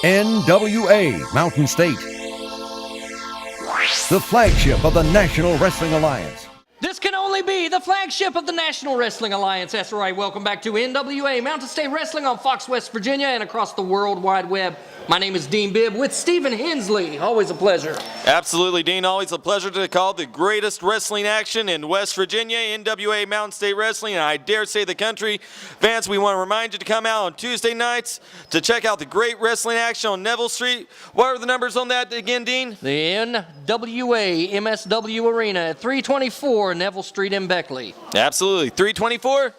NWA Mountain State, the flagship of the National Wrestling Alliance. This can only be the flagship of the National Wrestling Alliance. That's right. Welcome back to NWA Mountain State Wrestling on Fox West Virginia and across the World Wide Web. My name is Dean Bibb with Stephen Hensley. Always a pleasure. Absolutely, Dean. Always a pleasure to call the greatest wrestling action in West Virginia, NWA Mountain State Wrestling, and I dare say the country. Fans, we want to remind you to come out on Tuesday nights to check out the great wrestling action on Neville Street. What are the numbers on that again, Dean? The NWA MSW Arena at 324 Neville Street in Beckley. Absolutely. 324?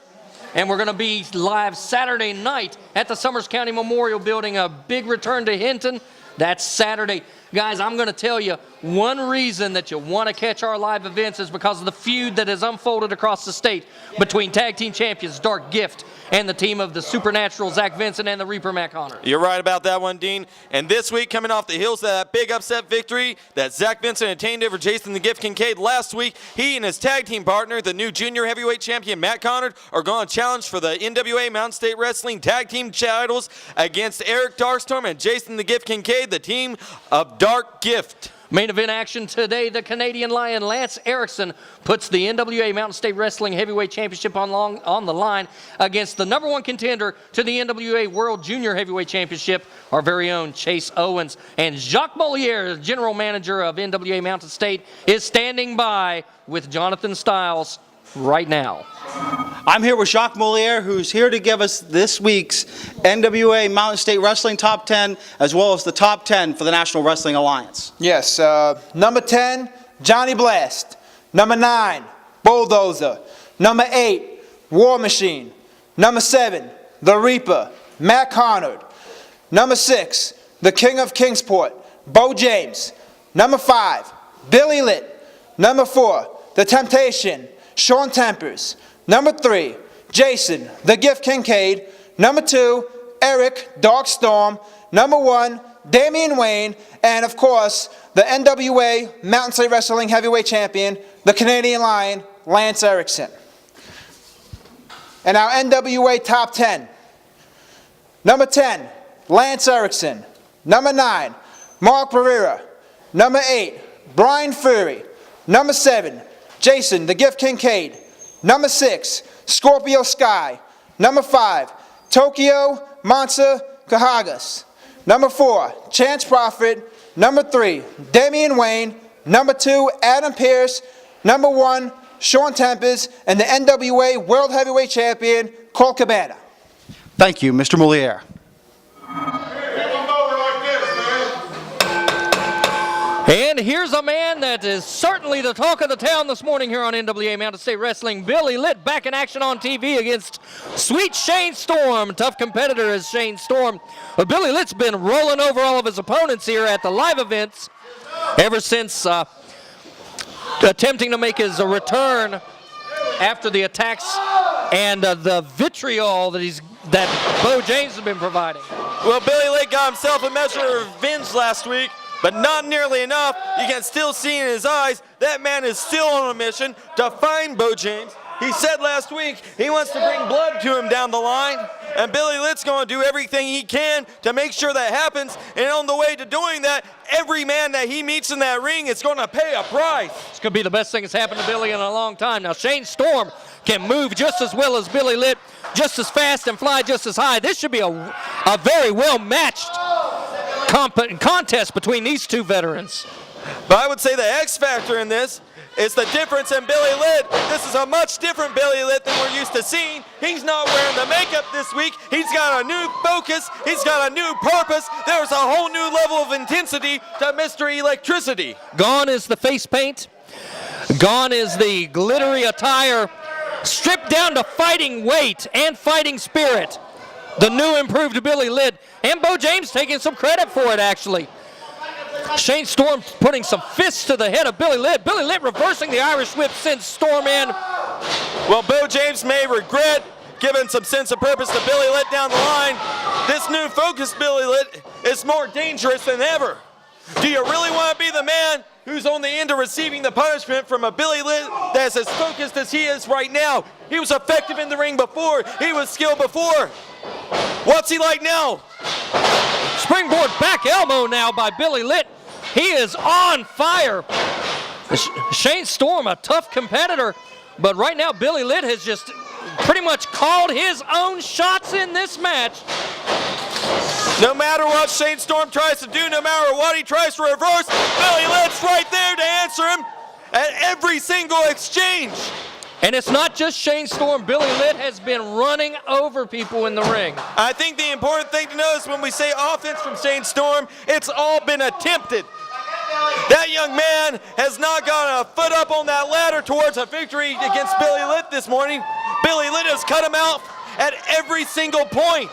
And we're going to be live Saturday night at the Summers County Memorial Building, a big return to Hinton. That's Saturday. Guys, I'm going to tell you, one reason that you want to catch our live events is because of the feud that has unfolded across the state between tag team champions Dark Gift and the team of the Supernatural, Zach Vincent and the Reaper Matt Connor. You're right about that one, Dean. And this week, coming off the heels of that big upset victory that Zach Vincent attained over Jason the Gift Kincaid last week, he and his tag team partner, the new junior heavyweight champion Matt Connor, are going to challenge for the NWA Mountain State Wrestling tag team titles against Eric Darkstorm and Jason the Gift Kincaid, the team of Dark Gift. Main event action today, the Canadian Lion Lance Erickson puts the NWA Mountain State Wrestling Heavyweight Championship on the line against the number one contender to the NWA World Junior Heavyweight Championship, our very own Chase Owens. And Jacques Moliere, general manager of NWA Mountain State, is standing by with Jonathan Stiles right now. I'm here with Jacques Moliere, who's here to give us this week's NWA Mountain State Wrestling Top 10, as well as the Top 10 for the National Wrestling Alliance. Yes, number 10, Johnny Blast. Number 9, Bulldozer. Number 8, War Machine. Number 7, The Reaper, Matt Connor. Number 6, the King of Kingsport, Bo James. Number 5, Billy Litt. Number 4, The Temptation, Sean Tempers. Number 3, Jason, the Gift Kincaid. Number 2, Eric, Darkstorm. Number 1, Damian Wayne. And of course, the NWA Mountain State Wrestling Heavyweight Champion, the Canadian Lion, Lance Erickson. And our NWA Top 10. Number 10, Lance Erickson. Number 9, Mark Barrera. Number 8, Brian Fury. Number 7, Jason, the Gift Kincaid. Number 6, Scorpio Sky. Number 5, Tokyo Mansa Kahagas. Number 4, Chance Prophet. Number 3, Damian Wayne. Number 2, Adam Pearce. Number 1, Sean Tempers. And the NWA World Heavyweight Champion, Colt Cabana. Thank you, Mr. Moliere. And here's a man that is certainly the talk of the town this morning here on NWA Mountain State Wrestling. Billy Litt back in action on TV against sweet Shane Storm. Tough competitor is Shane Storm. But Billy Litt's been rolling over all of his opponents here at the live events ever since attempting to make his return after the attacks and the vitriol that Bo James has been providing. Well, Billy Litt got himself a measure of revenge last week, but not nearly enough. You can still see in his eyes that man is still on a mission to find Bo James. He said last week he wants to bring blood to him down the line, and Billy Litt's going to do everything he can to make sure that happens. And on the way to doing that, every man that he meets in that ring is going to pay a price. It's going to be the best thing that's happened to Billy in a long time. Now, Shane Storm can move just as well as Billy Litt, just as fast and fly just as high. This should be a very well-matched contest between these two veterans. But I would say the X factor in this is the difference in Billy Litt. This is a much different Billy Litt than we're used to seeing. He's not wearing the makeup this week. He's got a new focus. He's got a new purpose. There's a whole new level of intensity to Mr. Electricity. Gone is the face paint. Gone is the glittery attire. Stripped down to fighting weight and fighting spirit. The new improved Billy Litt, and Bo James taking some credit for it, actually. Shane Storm putting some fists to the head of Billy Litt. Billy Litt reversing the Irish whip sends Storm in. Well, Bo James may regret giving some sense of purpose to Billy Litt down the line. This new focused Billy Litt is more dangerous than ever. Do you really want to be the man who's on the end of receiving the punishment from a Billy Litt that's as focused as he is right now? He was effective in the ring before. He was skilled before. What's he like now? Springboard back elbow now by Billy Litt. He is on fire. Shane Storm, a tough competitor, but right now Billy Litt has just pretty much called his own shots in this match. No matter what Shane Storm tries to do, no matter what he tries to reverse, Billy Litt's right there to answer him at every single exchange. And it's not just Shane Storm. Billy Litt has been running over people in the ring. I think the important thing to know is when we say offense from Shane Storm, it's all been attempted. That young man has not gone a foot up on that ladder towards a victory against Billy Litt this morning. Billy Litt has cut him out at every single point.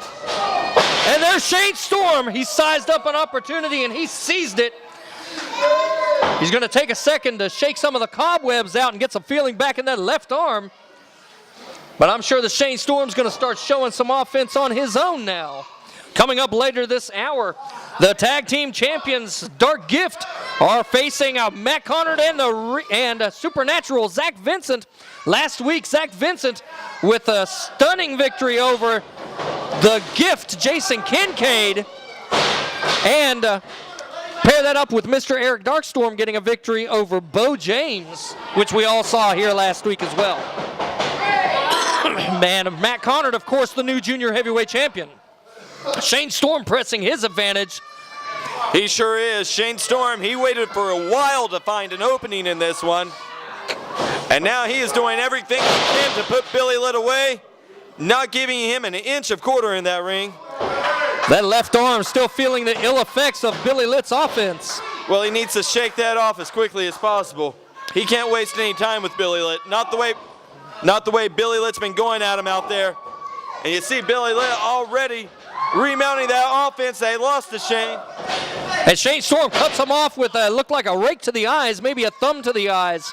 And there's Shane Storm. He sized up an opportunity and he seized it. He's going to take a second to shake some of the cobwebs out and get some feeling back in that left arm. But I'm sure that Shane Storm's going to start showing some offense on his own now. Coming up later this hour, the tag team champions Dark Gift are facing Matt Connard and Supernatural Zach Vincent. Last week, Zach Vincent with a stunning victory over the Gift, Jason Kincaid. And pair that up with Mr. Eric Darkstorm getting a victory over Bo James, which we all saw here last week as well. Man, Matt Connard, of course, the new junior heavyweight champion. Shane Storm pressing his advantage. He sure is. Shane Storm, he waited for a while to find an opening in this one. And now he is doing everything he can to put Billy Litt away, not giving him an inch of quarter in that ring. That left arm still feeling the ill effects of Billy Litt's offense. Well, he needs to shake that off as quickly as possible. He can't waste any time with Billy Litt. Not the way Billy Litt's been going at him out there. And you see Billy Litt already remounting that offense they lost to Shane. And Shane Storm cuts him off with a looked like a rake to the eyes, maybe a thumb to the eyes.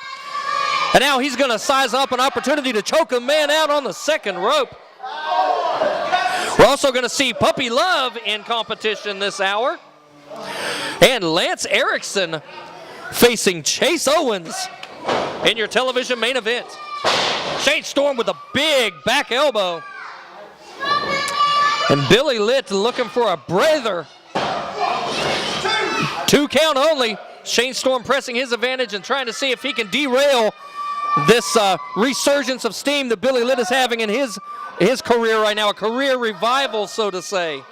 And now he's going to size up an opportunity to choke a man out on the second rope. We're also going to see Puppy Love in competition this hour. And Lance Erickson facing Chase Owens in your television main event. Shane Storm with a big back elbow. And Billy Litt looking for a breather. 2 count only. Shane Storm pressing his advantage and trying to see if he can derail this resurgence of steam that Billy Litt is having in his career right now, a career revival, so to say.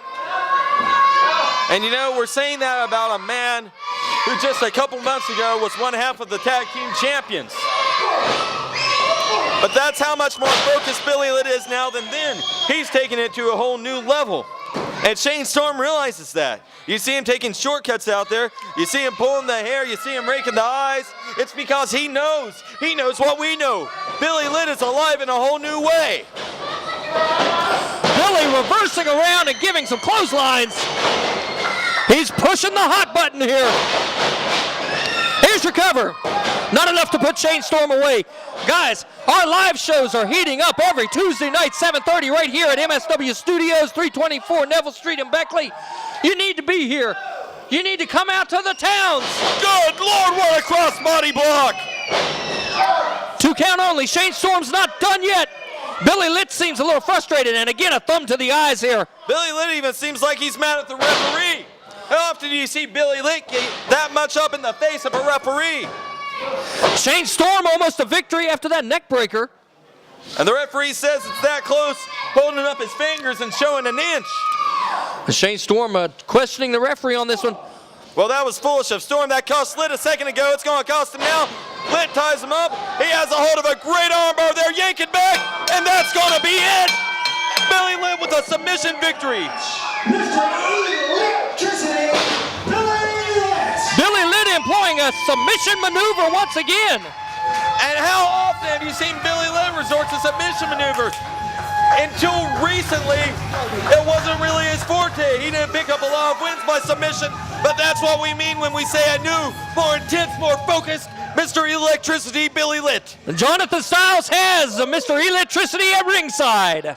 And you know, we're saying that about a man who just a couple months ago was one half of the tag team champions. But that's how much more focused Billy Litt is now than then. He's taking it to a whole new level. And Shane Storm realizes that. You see him taking shortcuts out there. You see him pulling the hair. You see him raking the eyes. It's because he knows. He knows what we know. Billy Litt is alive in a whole new way. Billy reversing around and giving some clotheslines. He's pushing the hot button here. Here's your cover. Not enough to put Shane Storm away. Guys, our live shows are heating up every Tuesday night, 7:30, right here at MSW Studios, 324 Neville Street in Beckley. You need to be here. You need to come out to the towns. Good Lord, what a crossbody block. 2 count only. Shane Storm's not done yet. Billy Litt seems a little frustrated, and again, a thumb to the eyes here. Billy Litt even seems like he's mad at the referee. How often do you see Billy Litt get that much up in the face of a referee? Shane Storm almost a victory after that neck breaker. And the referee says it's that close, holding up his fingers and showing an inch. Shane Storm questioning the referee on this one. Well, that was foolish of Storm. That cost Litt a second ago. It's going to cost him now. Litt ties him up. He has a hold of a great armbar there, yanking back, and that's going to be it. Billy Litt with a submission victory. Billy Litt employing a submission maneuver once again. And how often have you seen Billy Litt resort to submission maneuvers? Until recently, it wasn't really his forte. He didn't pick up a lot of wins by submission, but that's what we mean when we say a new, more intense, more focused Mr. Electricity Billy Litt. Jonathan Styles has Mr. Electricity at ringside.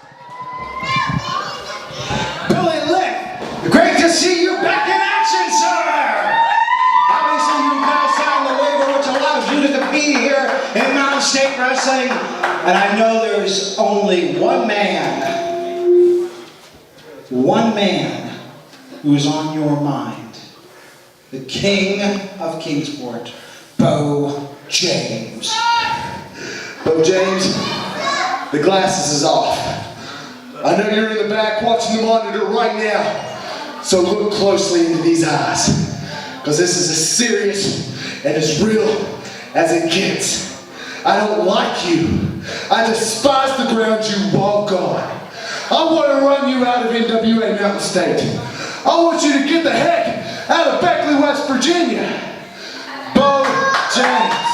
Billy Litt, great to see you back in action, sir! Obviously, you've now signed the waiver, which allows you to compete here in Mountain State Wrestling. And I know there's only one man who is on your mind. The king of Kingsport, Bo James. Bo James, the glasses is off. I know you're in the back watching the monitor right now, so look closely into these eyes, because this is as serious and as real as it gets. I don't like you. I despise the ground you walk on. I want to run you out of NWA Mountain State. I want you to get the heck out of Beckley, West Virginia. Bo James.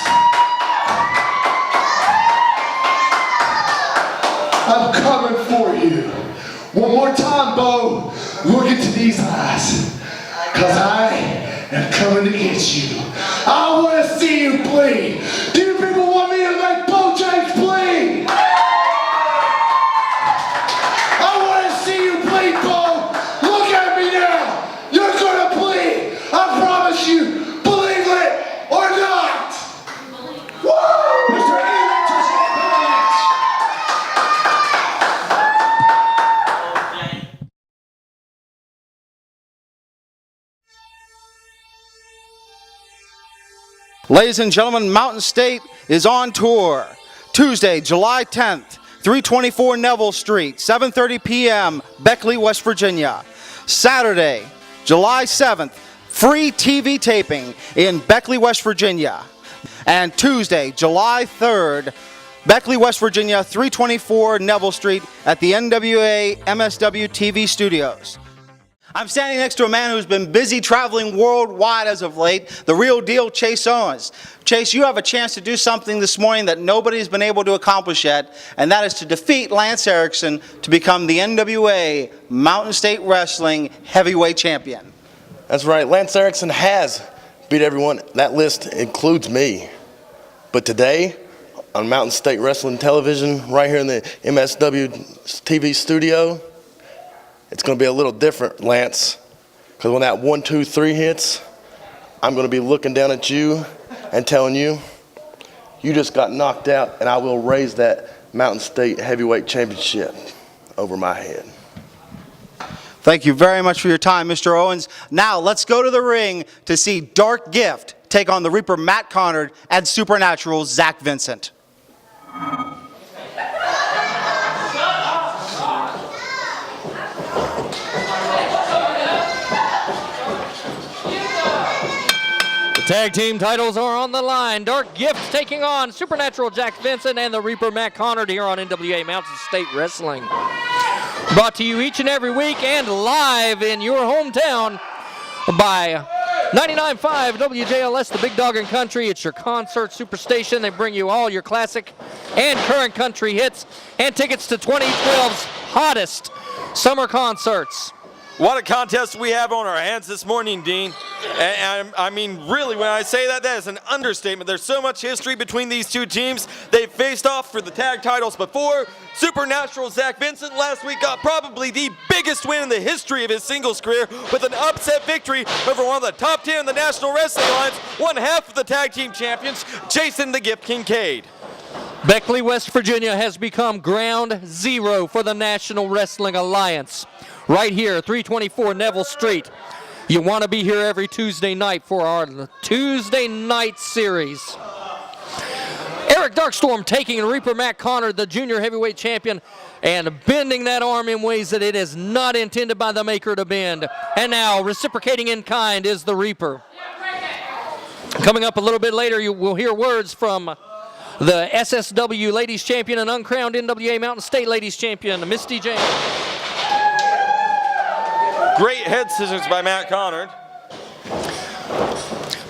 I'm coming for you. One more time, Bo. Look into these eyes. Because I am coming to get you. I want to see you bleed. Do you people want me to make Bo James bleed? I want to see you bleed, Bo. Look at me now. You're going to bleed. I promise you. Believe it or not. Woo! Mr. Ladies and gentlemen, Mountain State is on tour. Tuesday, July 10th, 324 Neville Street, 7:30 p.m., Beckley, West Virginia. Saturday, July 7th, free TV taping in Beckley, West Virginia. And Tuesday, July 3rd, Beckley, West Virginia, 324 Neville Street at the NWA MSW TV studios. I'm standing next to a man who's been busy traveling worldwide as of late, the real deal, Chase Owens. Chase, you have a chance to do something this morning that nobody's been able to accomplish yet, and that is to defeat Lance Erickson to become the NWA Mountain State Wrestling Heavyweight Champion. That's right, Lance Erickson has beat everyone. That list includes me. But today, on Mountain State Wrestling Television, right here in the MSW TV studio, it's going to be a little different, Lance, because when that 1, 2, 3 hits, I'm going to be looking down at you and telling you, you just got knocked out, and I will raise that Mountain State Heavyweight Championship over my head. Thank you very much for your time, Mr. Owens. Now, let's go to the ring to see Dark Gift take on the Reaper Matt Connard and Supernatural Zach Vincent. Tag team titles are on the line. Dark Gift taking on Supernatural Jack Vincent and the Reaper Matt Connard here on NWA Mountain State Wrestling. Brought to you each and every week and live in your hometown by 99.5 WJLS, the Big Dog in Country. It's your concert superstation. They bring you all your classic and current country hits and tickets to 2012's hottest summer concerts. What a contest we have on our hands this morning, Dean. And I mean, really, when I say that, that is an understatement. There's so much history between these two teams. They've faced off for the tag titles before. Supernatural Zach Vincent last week got probably the biggest win in the history of his singles career with an upset victory over one of the top 10 in the National Wrestling Alliance, one half of the tag team champions, Jason the Gift Kincaid. Beckley, West Virginia has become ground zero for the National Wrestling Alliance. Right here, 324 Neville Street. You want to be here every Tuesday night for our Tuesday night series. Eric Darkstorm taking Reaper Matt Connard, the junior heavyweight champion, and bending that arm in ways that it is not intended by the maker to bend. And now, reciprocating in kind is the Reaper. Coming up a little bit later, you will hear words from the SSW Ladies Champion and uncrowned NWA Mountain State Ladies Champion, Misty James. Great head scissors by Matt Connard.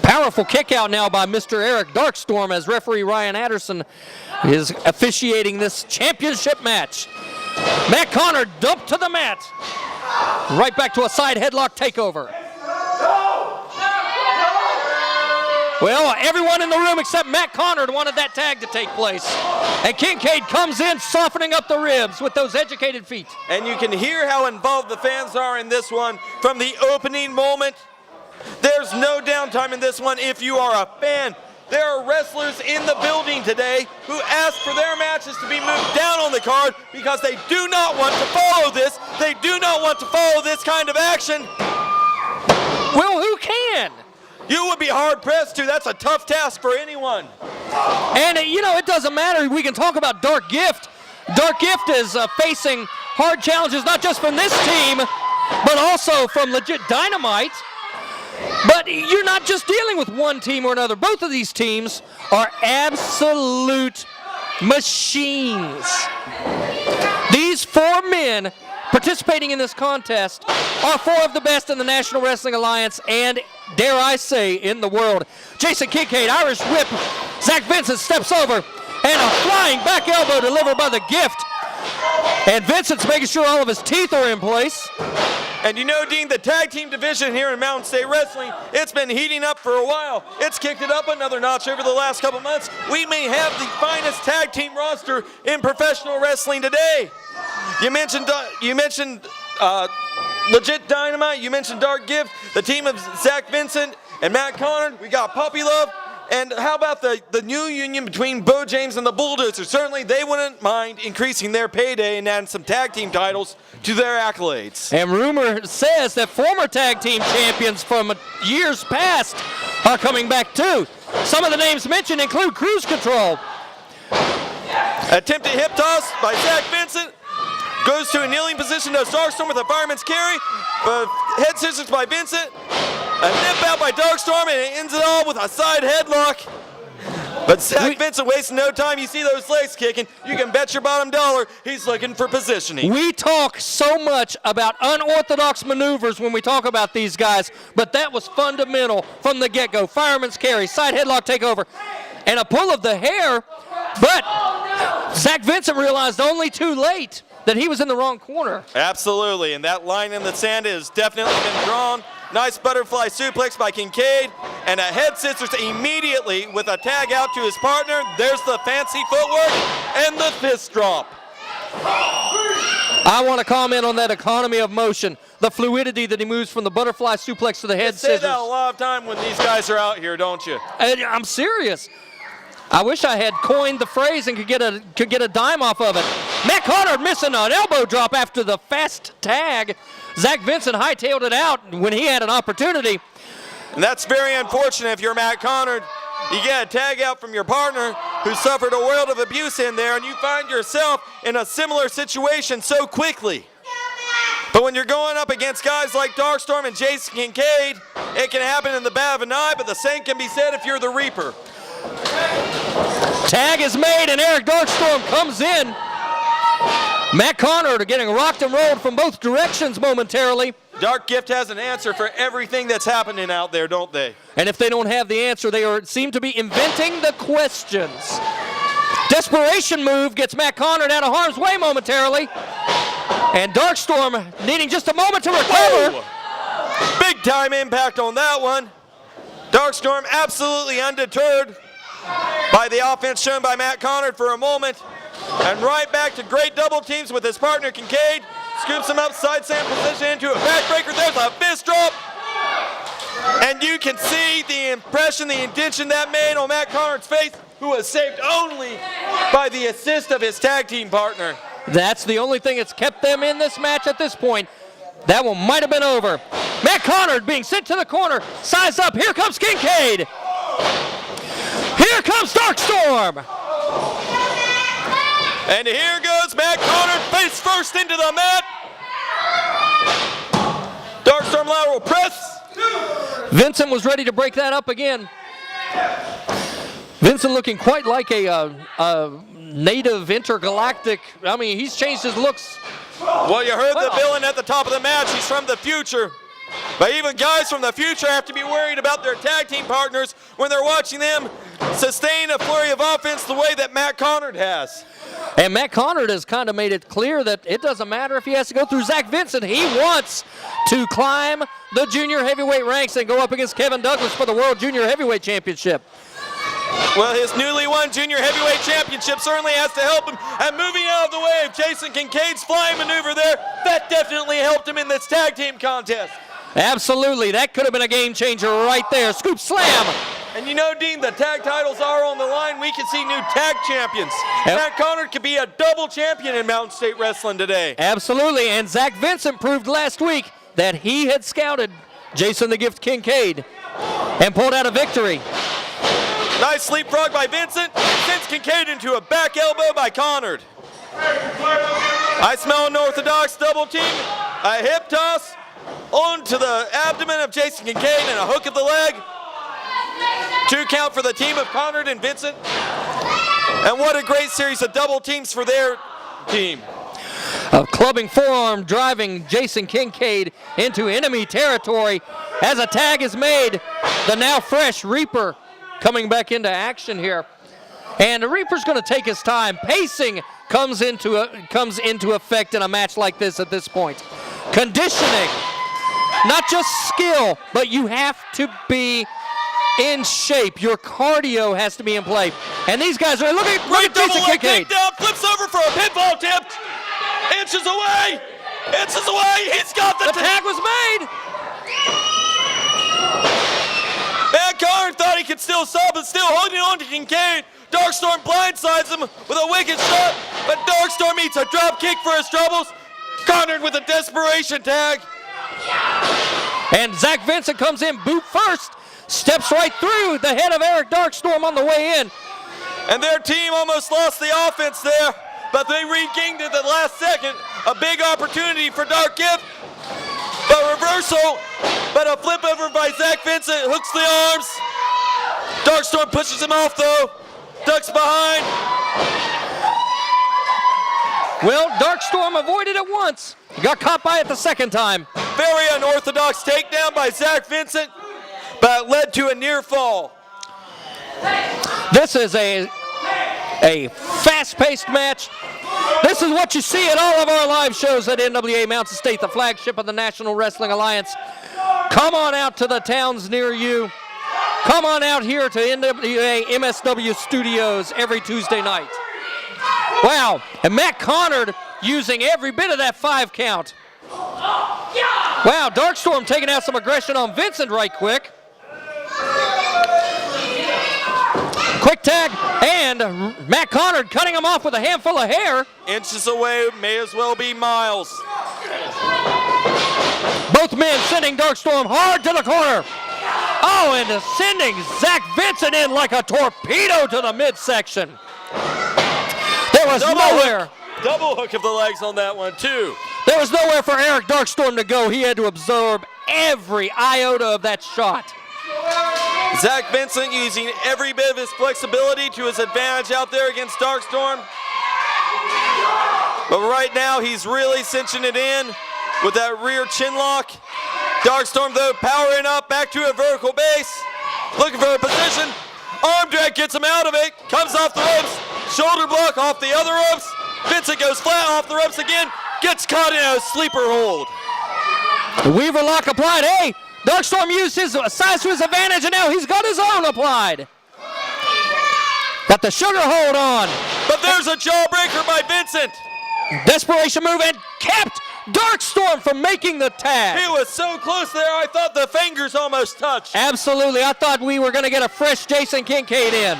Powerful kick out now by Mr. Eric Darkstorm as referee Ryan Anderson is officiating this championship match. Matt Connard dumped to the mat. Right back to a side headlock takeover. Well, everyone in the room except Matt Connard wanted that tag to take place. And Kincaid comes in softening up the ribs with those educated feet. And you can hear how involved the fans are in this one from the opening moment. There's no downtime in this one if you are a fan. There are wrestlers in the building today who asked for their matches to be moved down on the card because they do not want to follow this. They do not want to follow this kind of action. Well, who can? You would be hard-pressed to. That's a tough task for anyone. And, you know, it doesn't matter. We can talk about Dark Gift. Dark Gift is facing hard challenges, not just from this team, but also from Legit Dynamite. But you're not just dealing with one team or another. Both of these teams are absolute machines. These 4 men participating in this contest are 4 of the best in the National Wrestling Alliance and, dare I say, in the world. Jason Kincaid, Irish whip. Zach Vincent steps over, and a flying back elbow delivered by the Gift. And Vincent's making sure all of his teeth are in place. And you know, Dean, the tag team division here in Mountain State Wrestling, it's been heating up for a while. It's kicked it up another notch over the last couple months. We may have the finest tag team roster in professional wrestling today. You mentioned Legit Dynamite. You mentioned Dark Gift. The team of Zach Vincent and Matt Connor. We got Puppy Love. And how about the new union between Bo James and the Bulldozers? Certainly they wouldn't mind increasing their payday and adding some tag team titles to their accolades. And rumor says that former tag team champions from years past are coming back too. Some of the names mentioned include Cruise Control. Attempted hip toss by Zach Vincent. Goes to a kneeling position to Darkstorm with a fireman's carry. Head scissors by Vincent. A nip out by Darkstorm, and it ends it all with a side headlock. But Zach Vincent wasting no time. You see those legs kicking. You can bet your bottom dollar he's looking for positioning. We talk so much about unorthodox maneuvers when we talk about these guys, but that was fundamental from the get-go. Fireman's carry, side headlock takeover, and a pull of the hair. But Zach Vincent realized only too late that he was in the wrong corner. Absolutely, and that line in the sand has definitely been drawn. Nice butterfly suplex by Kincaid, and a head scissors immediately with a tag out to his partner. There's the fancy footwork and the fist drop. I want to comment on that economy of motion, the fluidity that he moves from the butterfly suplex to the head Say scissors. that a lot of time when these guys are out here, don't you? And I'm serious. I wish I had coined the phrase and could get a dime off of it. Matt Connor missing an elbow drop after the fast tag. Zach Vincent hightailed it out when he had an opportunity. And that's very unfortunate if you're Matt Connor. You get a tag out from your partner who suffered a world of abuse in there, and you find yourself in a similar situation so quickly. But when you're going up against guys like Darkstorm and Jason Kincaid, it can happen in the bat of an eye, but the same can be said if you're the Reaper. Tag is made, and Eric Darkstorm comes in. Matt Connor getting rocked and rolled from both directions momentarily. Dark Gift has an answer for everything that's happening out there, don't they? And if they don't have the answer, they seem to be inventing the questions. Desperation move gets Matt Connor out of harm's way momentarily. And Darkstorm needing just a moment to recover. Whoa. Big time impact on that one. Darkstorm absolutely undeterred by the offense shown by Matt Connor for a moment. And right back to great double teams with his partner Kincaid. Scoops him up, side slam position into a backbreaker. There's a fist drop. And you can see the impression, the indention that made on Matt Connor's face, who was saved only by the assist of his tag team partner. That's the only thing that's kept them in this match at this point. That one might have been over. Matt Connor being sent to the corner. Size up. Here comes Kincaid. Here comes Darkstorm. And here goes Matt Connor face first into the mat. Darkstorm lateral press. Vincent was ready to break that up again. Vincent looking quite like a native intergalactic. I mean, he's changed his looks. Well, you heard the villain at the top of the match. He's from the future. But even guys from the future have to be worried about their tag team partners when they're watching them sustain a flurry of offense the way that Matt Connor has. And Matt Connor has kind of made it clear that it doesn't matter if he has to go through Zach Vincent. He wants to climb the junior heavyweight ranks and go up against Kevin Douglas for the World Junior Heavyweight Championship. Well, his newly won junior heavyweight championship certainly has to help him. And moving out of the way of Jason Kincaid's flying maneuver there, that definitely helped him in this tag team contest. Absolutely, that could have been a game changer right there. Scoop slam. And you know, Dean, the tag titles are on the line. We can see new tag champions. Yep. Matt Connor could be a double champion in Mountain State Wrestling today. Absolutely, and Zach Vincent proved last week that he had scouted Jason the Gift Kincaid and pulled out a victory. Nice leapfrog by Vincent. Sends Kincaid into a back elbow by Connard. I smell an unorthodox double team. A hip toss onto the abdomen of Jason Kincaid and a hook of the leg. 2 count for the team of Connard and Vincent. And what a great series of double teams for their team. A clubbing forearm driving Jason Kincaid into enemy territory as a tag is made. The now fresh Reaper coming back into action here. And the Reaper's going to take his time. Pacing comes into effect in a match like this at this point. Conditioning, not just skill, but you have to be in shape. Your cardio has to be in play. And these guys are looking at Right double Jason leg Kincaid. takedown, flips over for a pinfall attempt. Inches away. He's got The tag was made. Matt Connard thought he could still stop, but still holding on to Kincaid. Darkstorm blindsides him with a wicked shot, but Darkstorm eats a drop kick for his troubles. Connard with a desperation tag. And Zach Vincent comes in boot first, steps right through the head of Eric Darkstorm on the way in. And their team almost lost the offense there, but they regained it at the last second. A big opportunity for Dark Gift. But reversal, but a flip over by Zach Vincent, hooks the arms. Darkstorm pushes him off though, ducks behind. Well, Darkstorm avoided it once. He got caught by it the second time. Very unorthodox takedown by Zach Vincent, but led to a near fall. This is a fast-paced match. This is what you see at all of our live shows at NWA Mountain State, the flagship of the National Wrestling Alliance. Come on out to the towns near you. Come on out here to NWA MSW Studios every Tuesday night. Wow, and Matt Connard using every bit of that 5 count. Wow, Darkstorm taking out some aggression on Vincent right quick. Quick tag, and Matt Connard cutting him off with a handful of hair. Inches away, may as well be miles. Both men sending Darkstorm hard to the corner. Oh, and sending Zach Vincent in like a torpedo to the midsection. There was nowhere. Double hook of the legs on that one too. There was nowhere for Eric Darkstorm to go. He had to absorb every iota of that shot. Zach Vincent using every bit of his flexibility to his advantage out there against Darkstorm. But right now he's really cinching it in with that rear chin lock. Darkstorm though powering up back to a vertical base. Looking for a position. Arm drag gets him out of it. Comes off the ropes. Shoulder block off the other ropes. Vincent goes flat off the ropes again. Gets caught in a sleeper hold. Weaver lock applied. Hey, Darkstorm used his size to his advantage, and now he's got his own applied. Got the sugar hold on. But there's a jawbreaker by Vincent. Desperation move and kept Darkstorm from making the tag. He was so close there, I thought the fingers almost touched. Absolutely, I thought we were going to get a fresh Jason Kincaid in.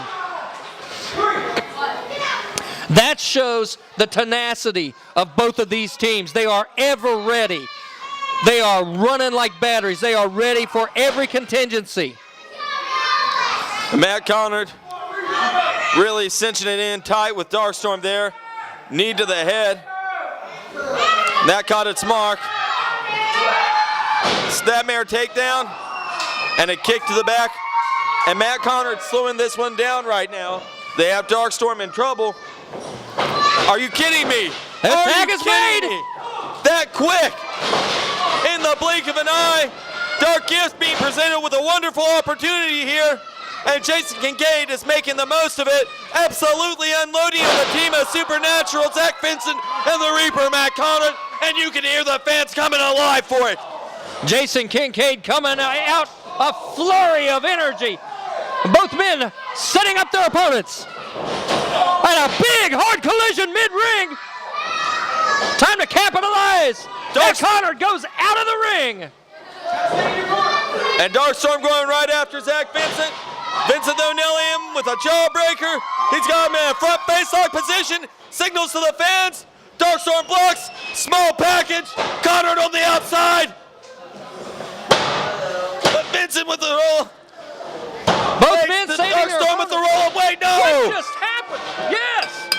That shows the tenacity of both of these teams. They are ever ready. They are running like batteries. They are ready for every contingency. Matt Connard really cinching it in tight with Darkstorm there. Knee to the head. That caught its mark. Snapmare takedown and a kick to the back. And Matt Connard slowing this one down right now. They have Darkstorm in trouble. Are you kidding me? That tag is made. That quick. In the blink of an eye. Dark Gift being presented with a wonderful opportunity here. And Jason Kincaid is making the most of it. Absolutely unloading on the team of Supernatural, Zach Vincent and the Reaper, Matt Connard. And you can hear the fans coming alive for it. Jason Kincaid coming out, a flurry of energy. Both men setting up their opponents. And a big hard collision mid-ring. Time to capitalize. Matt Connard goes out of the ring. And Darkstorm going right after Zach Vincent. Vincent though nailing him with a jawbreaker. He's got him in a front facelock position. Signals to the fans. Darkstorm blocks. Small package. Connard on the outside. Vincent with the roll. Both men saving their Darkstorm with the roll up. Wait, no! What just happened? Yes!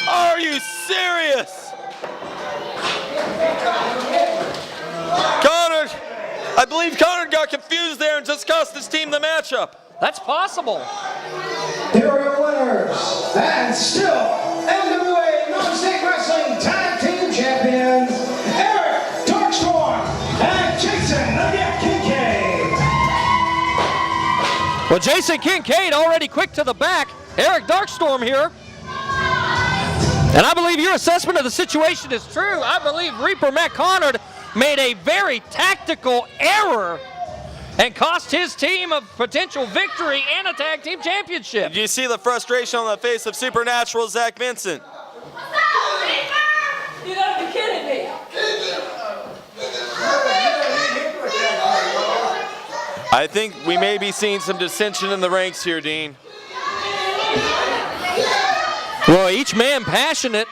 Are you serious? Connor, I believe Connor got confused there and just cost his team the matchup. That's possible. Here are your winners, and still NWA Non-State Wrestling Tag Team Champions, Eric Darkstorm and Jason Kincaid. Well, Jason Kincaid already quick to the back. Eric Darkstorm here. And I believe your assessment of the situation is true. I believe Reaper Matt Conard made a very tactical error and cost his team a potential victory and a tag team championship. Do you see the frustration on the face of Supernatural Zach Vincent? You gotta be kidding me. I think we may be seeing some dissension in the ranks here, Dean. Well, each man passionate.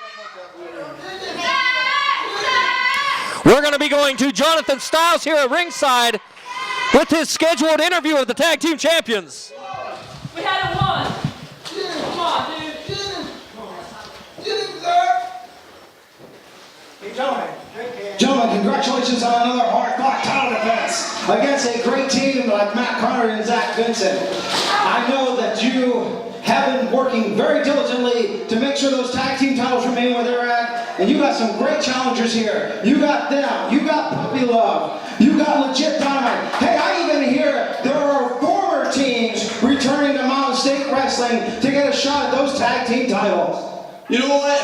We're going to be going to Jonathan Styles here at ringside with his scheduled interview of the tag team champions. We had it won. Come on, dude. Gentlemen, congratulations on another hard-fought title defense against a great team like Matt Conard and Zach Vincent. I know that you have been working very diligently to make sure those tag team titles remain where they're at, and you got some great challengers here. You got them, you got Puppy Love, you got Legit Dynamite. Hey, I even hear there are former teams returning to Mountain State Wrestling to get a shot at those tag team titles. You know what?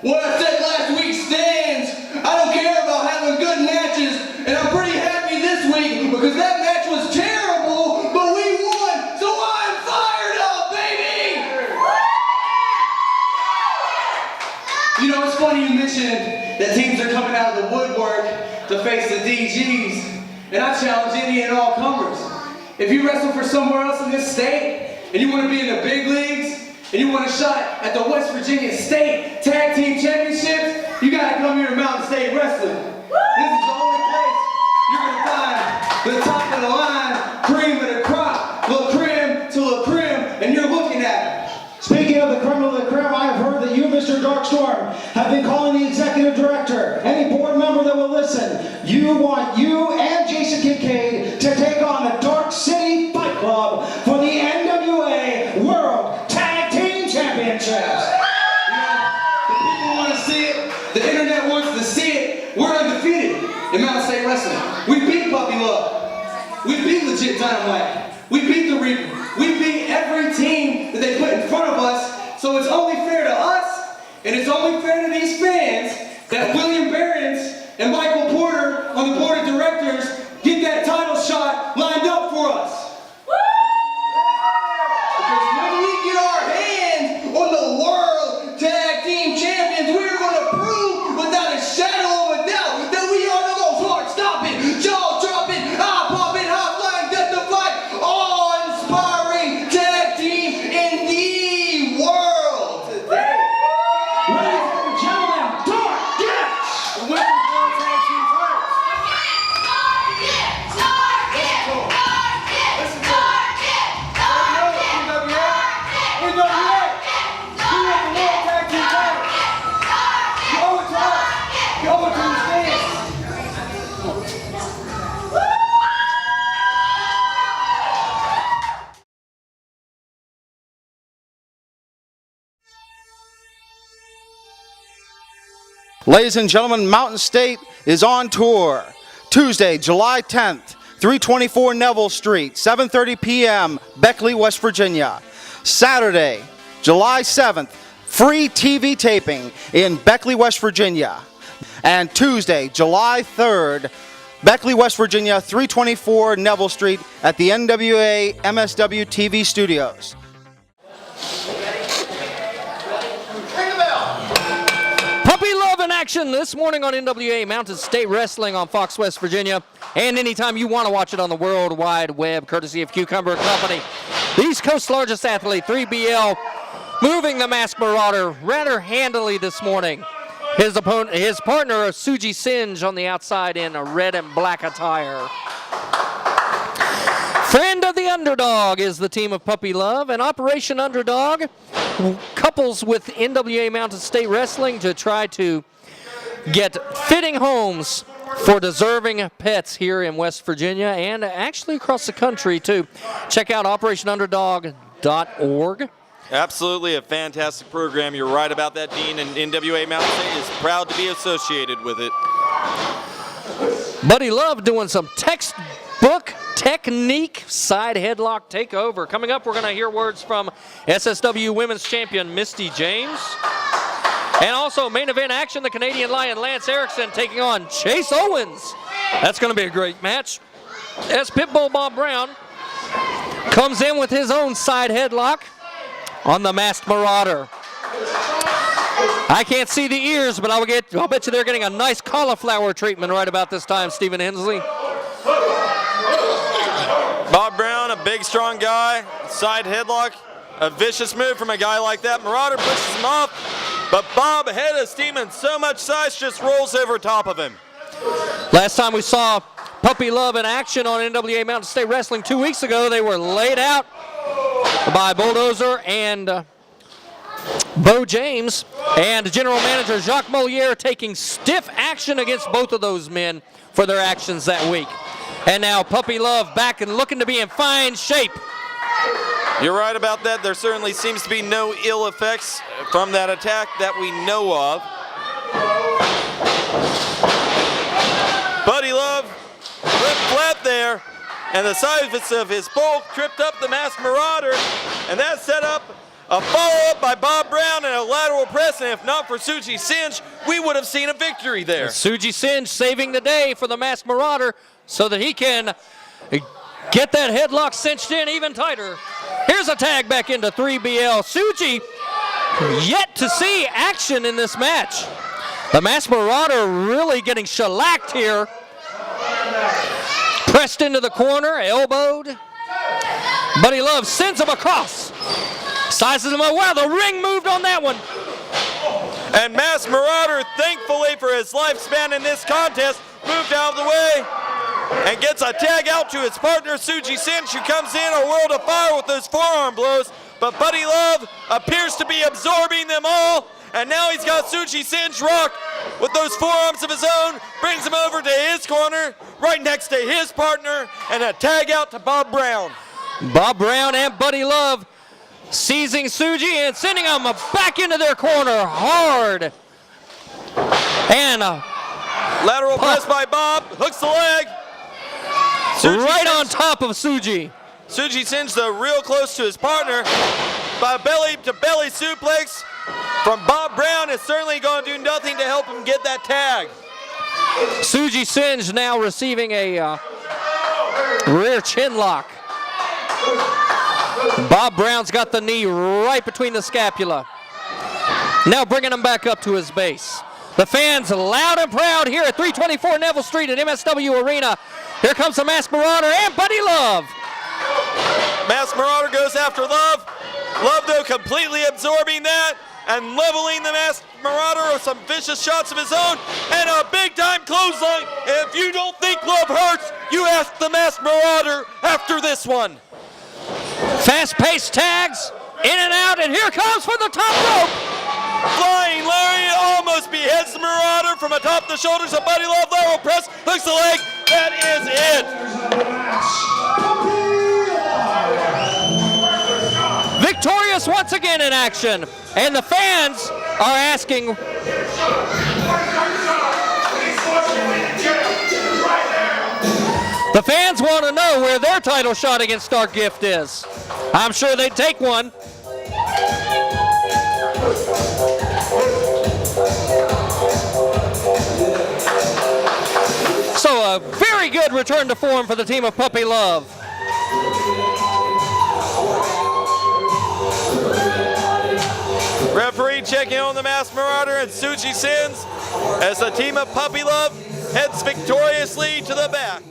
What I said last week stands. I don't care about having good matches, and I'm pretty happy this week because that match was terrible, but we won, so I'm fired up, baby! You know, it's funny you mentioned that teams are coming out of the woodwork to face the DGs, and I challenge any and all comers. If you wrestle for somewhere else in this state, and you want to be in the big leagues, and you want a shot at the West Virginia State Tag Team Championships, you gotta come here to Mountain State Wrestling. This is the only place you're gonna find the top of the line, cream of the crop, la creme to la creme, and you're looking at it. Speaking of the creme of the creme, I have heard that you, Mr. Darkstorm, have been calling the executive director, any board member that will listen. You want you and Jason Kincaid to take on the Dark City Fight Club for the NWA World Tag Team Championships. The people want to see it. The internet wants to see it. We're undefeated in Mountain State Wrestling. We beat Puppy Love. We beat Legit Dynamite. We beat the Reaper. We beat every team that they put in front of us. So it's only fair to us, and it's only fair to these fans that William Behrens and Michael Porter on the board of directors get that title shot lined up for us. Because when we get our hands on the World Tag Team Champions, we're going to prove without a shadow of a doubt that we are the most heart-stopping, jaw-dropping, eye-popping, high-flying, death-defying, awe-inspiring tag team in the world today. Ladies and gentlemen, Dark Gifts! The Women's World Tag Team titles. Ladies and gentlemen, Mountain State is on tour. Tuesday, July 10th, 324 Neville Street, 7:30 p.m., Beckley, West Virginia. Saturday, July 7th, free TV taping in Beckley, West Virginia. And Tuesday, July 3rd, Beckley, West Virginia, 324 Neville Street at the NWA MSW TV studios. Puppy Love in action this morning on NWA Mountain State Wrestling on Fox West Virginia, and anytime you want to watch it on the World Wide Web, courtesy of Cucumber Company. The East Coast's largest athlete, 3BL, moving the Masked Marauder rather handily this morning. His partner, Suji Singe, on the outside in a red and black attire. Friend of the Underdog is the team of Puppy Love, and Operation Underdog couples with NWA Mountain State Wrestling to try to get fitting homes for deserving pets here in West Virginia and actually across the country too. Check out operationunderdog.org. Absolutely a fantastic program. You're right about that, Dean, and NWA Mountain State is proud to be associated with it. Buddy Love doing some textbook technique side headlock takeover. Coming up, we're going to hear words from SSW Women's Champion Misty James. And also main event action, the Canadian Lion Lance Erickson taking on Chase Owens. That's going to be a great match. As Pitbull Bob Brown comes in with his own side headlock on the Masked Marauder. I can't see the ears, but I'll bet you they're getting a nice cauliflower treatment right about this time, Stephen Hensley. Bob Brown, a big, strong guy, side headlock, a vicious move from a guy like that. Marauder pushes him off, but Bob, ahead of steam and so much size, just rolls over top of him. Last time we saw Puppy Love in action on NWA Mountain State Wrestling 2 weeks ago, they were laid out by Bulldozer and Bo James, and General Manager Jacques Moliere taking stiff action against both of those men for their actions that week. And now Puppy Love back and looking to be in fine shape. You're right about that. There certainly seems to be no ill effects from that attack that we know of. Buddy Love went flat there, and the size of his bulk tripped up the Masked Marauder, and that set up a follow-up by Bob Brown and a lateral press, and if not for Suji Singe, we would have seen a victory there. Suji Singe saving the day for the Masked Marauder so that he can get that headlock cinched in even tighter. Here's a tag back into 3BL. Suji yet to see action in this match. The Masked Marauder really getting shellacked here. Pressed into the corner, elbowed. Buddy Love sends him across. Sizes him up. Wow, the ring moved on that one. And Masked Marauder, thankfully for his lifespan in this contest, moved out of the way and gets a tag out to his partner, Suji Singe, who comes in a world of fire with those forearm blows. But Buddy Love appears to be absorbing them all, and now he's got Suji Singe rocked with those forearms of his own, brings him over to his corner, right next to his partner, and a tag out to Bob Brown. Bob Brown and Buddy Love seizing Suji and sending him back into their corner hard. And lateral press by Bob, hooks the leg. Right on top of Suji. Suji Singe, though, real close to his partner. By belly-to-belly suplex from Bob Brown is certainly going to do nothing to help him get that tag. Suji Singe now receiving a rear chin lock. Bob Brown's got the knee right between the scapula. Now bringing him back up to his base. The fans loud and proud here at 324 Neville Street at MSW Arena. Here comes the Masked Marauder and Buddy Love. Masked Marauder goes after Love. Love, though, completely absorbing that and leveling the Masked Marauder with some vicious shots of his own and a big-time clothesline. And if you don't think Love hurts, you ask the Masked Marauder after this one. Fast-paced tags, in and out, and here comes for the top rope. Flying Lariat almost beheads the Marauder from atop the shoulders of Buddy Love. Lateral press, hooks the leg. That is it. Victorious once again in action, and the fans are asking. The fans want to know where their title shot against Stark Gift is. I'm sure they'd take one. So a very good return to form for the team of Puppy Love. Referee checking on the Masked Marauder and Suji Singe as the team of Puppy Love heads victoriously to the back.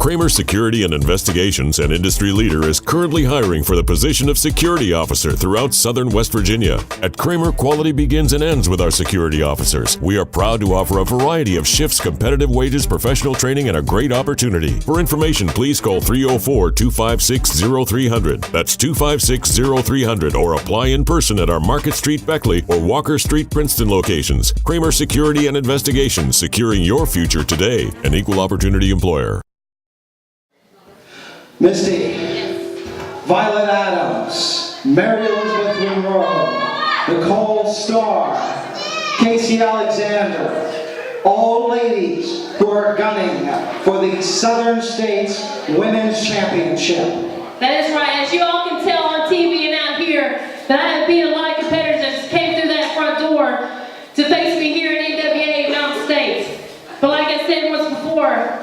Kramer Security and Investigations, an industry leader, is currently hiring for the position of security officer throughout southern West Virginia. At Kramer, quality begins and ends with our security officers. We are proud to offer a variety of shifts, competitive wages, professional training, and a great opportunity. For information, please call 304-256-0300. That's 256-0300, or apply in person at our Market Street Beckley or Walker Street Princeton locations. Kramer Security and Investigations, securing your future today. An equal opportunity employer. Misty, Violet Adams, Mary Elizabeth Monroe, Nicole Starr, Casey Alexander, all ladies who are gunning for the Southern States Women's Championship. That is right. As you all can tell on TV and out here, that I have beat a lot of competitors that came through that front door to face me here at NWA Mountain State. But like I said once before,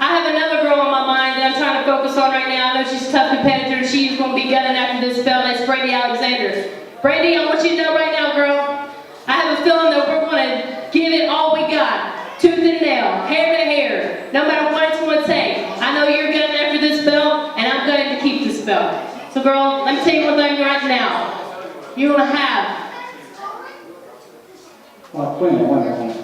I have another girl on my mind that I'm trying to focus on right now. I know she's a tough competitor. She's going to be gunning after this belt. That's Brady Alexander. Brady, I want you to know right now, girl, I have a feeling that we're going to give it all we got. Tooth and nail, hair to hair, no matter what it's going to take. I know you're gunning after this belt, and I'm going to keep this belt. So, girl, let me tell you one thing right now. You're going to have... Well, wait a minute.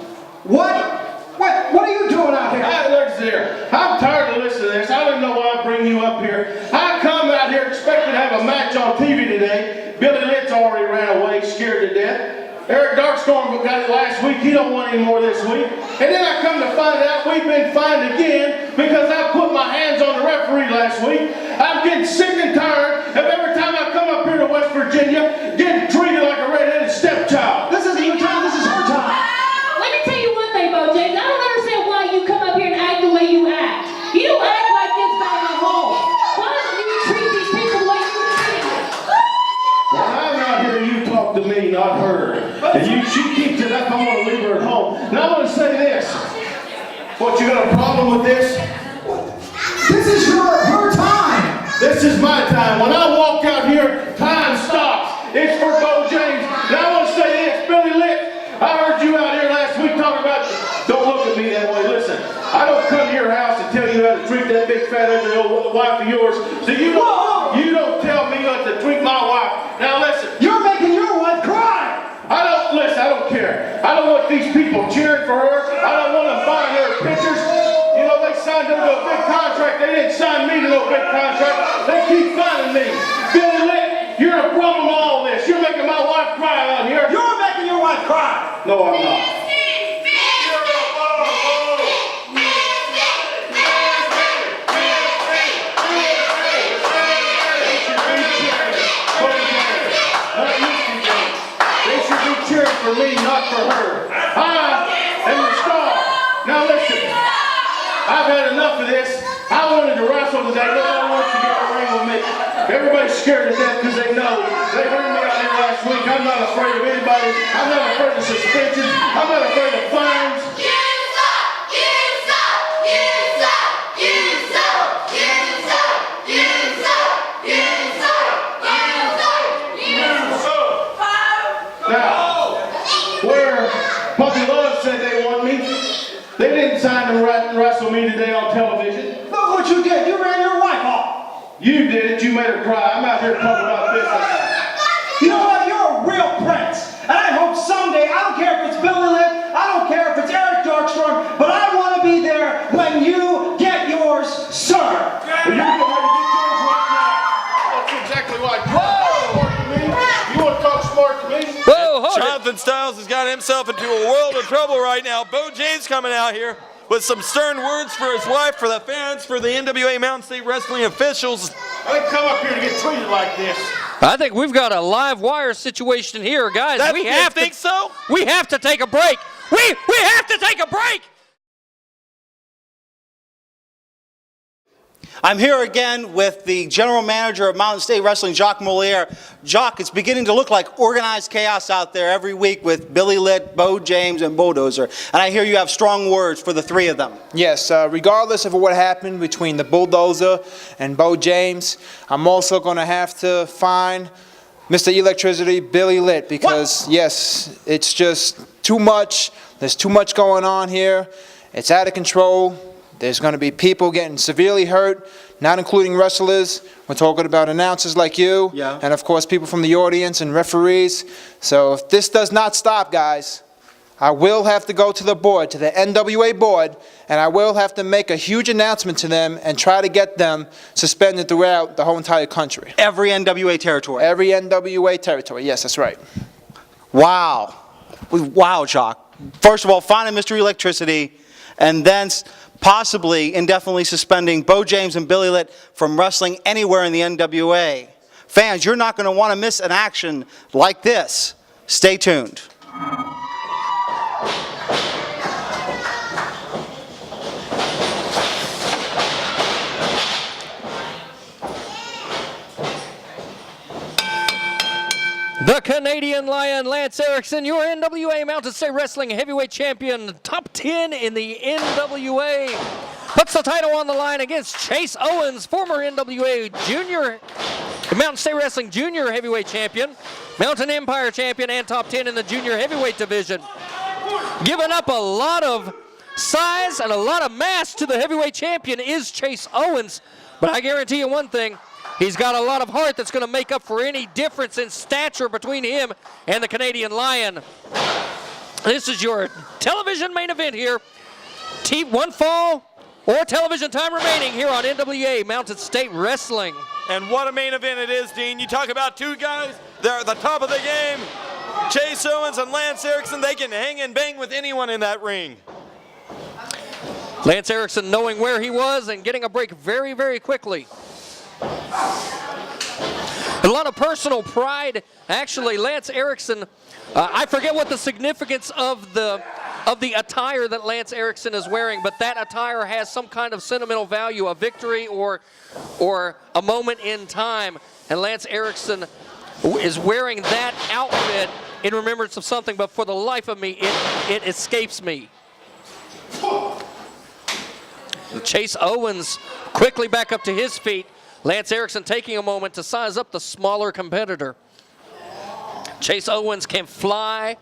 What are you doing out here? Hey, look there. I'm tired of listening to this. I don't know why I bring you up here. I come out here expecting to have a match on TV today. Billy Litt's already ran away, scared to death. Eric Darkstorm got it last week. He don't want any more this week. And then I come to find out we've been fined again because I put my hands on the referee last week. I'm getting sick and tired of every time I come up here to West Virginia getting treated like a redheaded stepchild. This isn't your time. This is her time. Let me tell you one thing, Bo James. I don't understand why you come up here and act the way you act. You don't act like this back at home. Why don't you treat these people the way you treat them? When I'm out here, you talk to me, not her. And she keeps it up, I'm going to leave her at home. Now I want to say this. What, you got a problem with this? This is her time. This is my time. When I walk out here, time stops. It's for Bo James. Now I want to say this, Billy Litt. I heard you out here last week talking about, don't look at me that way. Listen, I don't come to your house and tell you how to treat that big fat ugly old wife of yours. So you don't tell me how to treat my wife. Now listen. You're making your wife cry. I don't care. I don't want these people cheering for her. I don't want them buying her pictures. You know, they signed her to a big contract. They didn't sign me to no big contract. They keep finding me. Billy Litt, you're a problem in all this. You're making my wife cry out here. You're making your wife cry. No, I'm not. For me, not for her. I am the star. Now listen, I've had enough of this. I wanted to wrestle today. Nobody wants to get in the ring with me. Everybody's scared to death because they know. They heard me out here last week. I'm not afraid of anybody. I'm not afraid of suspensions. I'm not afraid of fines. They didn't sign to wrestle me today on television. Look what you did. You ran your wife off. You did it. You made her cry. I'm out here talking about business. You know what? You're a real prince. And I hope someday, I don't care if it's Billy Litt, I don't care if it's Eric Darkstorm, but I want to be there when you get yours, sir. Well, you're getting ready to get yours right now. That's exactly right. You want to talk smart to me? Whoa, Jonathan Styles has got himself into a world of trouble right now. Bo James coming out here with some stern words for his wife, for the fans, for the NWA Mountain State Wrestling officials. I didn't come up here to get treated like this. I think we've got a live wire situation here, guys. You think so? We have to take a break. We have to take a break. I'm here again with the general manager of Mountain State Wrestling, Jacques Moliere. Jacques, it's beginning to look like organized chaos out there every week with Billy Litt, Bo James, and Bulldozer. And I hear you have strong words for the three of them. Yes, regardless of what happened between the Bulldozer and Bo James, I'm also going to have to find Mr. Electricity, Billy Litt, because, yes, it's just too much. There's too much going on here. It's out of control. There's going to be people getting severely hurt, not including wrestlers. We're talking about announcers like you, Yeah. and of course people from the audience and referees. So if this does not stop, guys, I will have to go to the board, to the NWA board, and I will have to make a huge announcement to them and try to get them suspended throughout the whole entire country. Every NWA territory. Every NWA territory, yes, that's right. Wow. Wow, Jock. First of all, finding Mystery Electricity, and then possibly indefinitely suspending Bo James and Billy Litt from wrestling anywhere in the NWA. Fans, you're not going to want to miss an action like this. Stay tuned. The Canadian Lion, Lance Erickson, your NWA Mountain State Wrestling Heavyweight Champion, top 10 in the NWA, puts the title on the line against Chase Owens, former NWA Junior, Mountain State Wrestling Junior Heavyweight Champion, Mountain Empire Champion, and top 10 in the Junior Heavyweight Division. Giving up a lot of size and a lot of mass to the Heavyweight Champion is Chase Owens, but I guarantee you one thing, he's got a lot of heart that's going to make up for any difference in stature between him and the Canadian Lion. This is your television main event here. One fall or television time remaining here on NWA Mountain State Wrestling. And what a main event it is, Dean. You talk about two guys, they're at the top of the game. Chase Owens and Lance Erickson, they can hang and bang with anyone in that ring. Lance Erickson knowing where he was and getting a break very, very quickly. A lot of personal pride. Actually, Lance Erickson, I forget what the significance of the attire that Lance Erickson is wearing, but that attire has some kind of sentimental value, a victory or a moment in time. And Lance Erickson is wearing that outfit in remembrance of something, but for the life of me, it escapes me. Chase Owens quickly back up to his feet. Lance Erickson taking a moment to size up the smaller competitor. Chase Owens can fly.